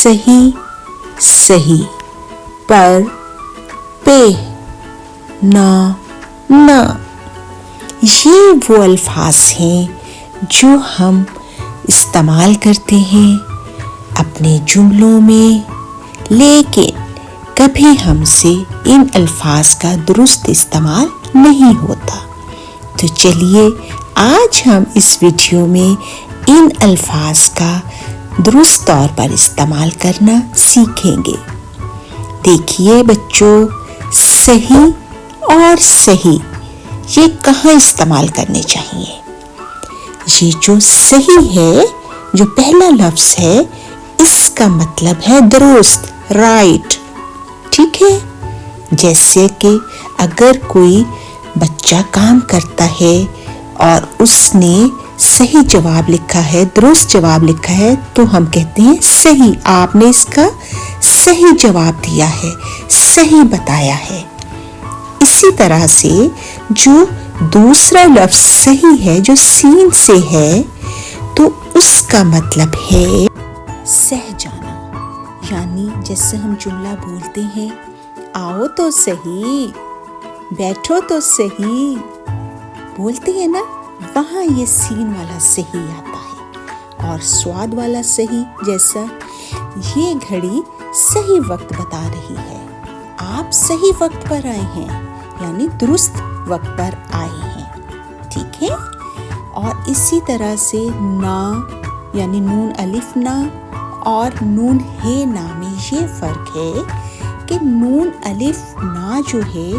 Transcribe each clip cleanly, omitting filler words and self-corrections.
सही सही, पर पे ना ना। ये वो अल्फाज हैं जो हम इस्तेमाल करते हैं अपने जुमलों में, लेकिन कभी हमसे इन अल्फाज का दुरुस्त इस्तेमाल नहीं होता। तो चलिए आज हम इस वीडियो में इन अल्फाज का दुरुस्त तौर पर इस्तेमाल करना सीखेंगे। देखिए बच्चों, सही और सही ये कहाँ इस्तेमाल करने चाहिए। ये जो सही है, जो पहला लफ्ज है, इसका मतलब है दुरुस्त, राइट। ठीक है, जैसे कि अगर कोई बच्चा काम करता है और उसने सही जवाब लिखा है, दुरुस्त जवाब लिखा है, तो हम कहते हैं सही, आपने इसका सही जवाब दिया है, सही बताया है। इसी तरह से जो दूसरा लफ्ज सही है, जो सीन से है, तो उसका मतलब है सह जाना। यानी जैसे हम जुमला बोलते हैं, आओ तो सही, बैठो तो सही, बोलते हैं ना, वहाँ ये सीन वाला सही आता है। और स्वाद वाला सही, जैसा ये घड़ी सही वक्त बता रही है, आप सही वक्त पर आए हैं, यानी दुरुस्त वक्त पर आए हैं। ठीक है। और इसी तरह से ना, यानी नून अलिफ ना और नून हे ना में ये फर्क है कि नून अलिफ ना जो है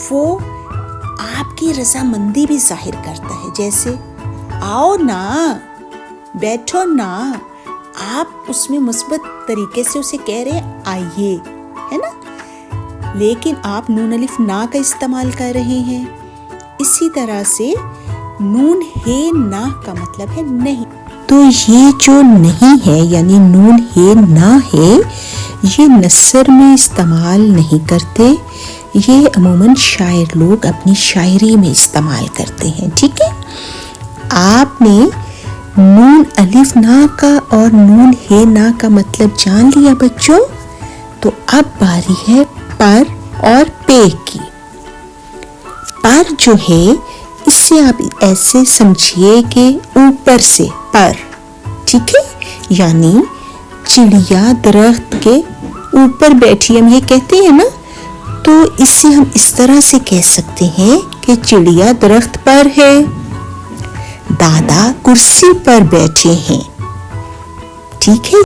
वो आपकी रजामंदी भी जाहिर करता है। जैसे आओ ना, बैठो ना, आप उसमें मुस्बत तरीके से उसे कह रहे हैं आइए, है ना, लेकिन आप नून अलिफ ना का इस्तेमाल कर रहे हैं। इसी तरह से नून हे ना का मतलब है नहीं। तो ये जो नहीं है, यानी नून हे ना है, ये नसर में इस्तेमाल नहीं करते, ये अमूमन शायर लोग अपनी शायरी में इस्तेमाल करते हैं। ठीक है। आपने नून अलिफ ना का और नून हे ना का मतलब जान लिया बच्चों। तो अब बारी है पर और पे की। पर जो है, इससे आप ऐसे समझिए कि ऊपर से पर। ठीक है, यानी चिड़िया दरख्त के ऊपर बैठी, हम ये कहते हैं ना, तो इसे हम इस तरह से कह सकते हैं कि चिड़िया दरख्त पर है, दादा कुर्सी पर बैठे हैं। ठीक है।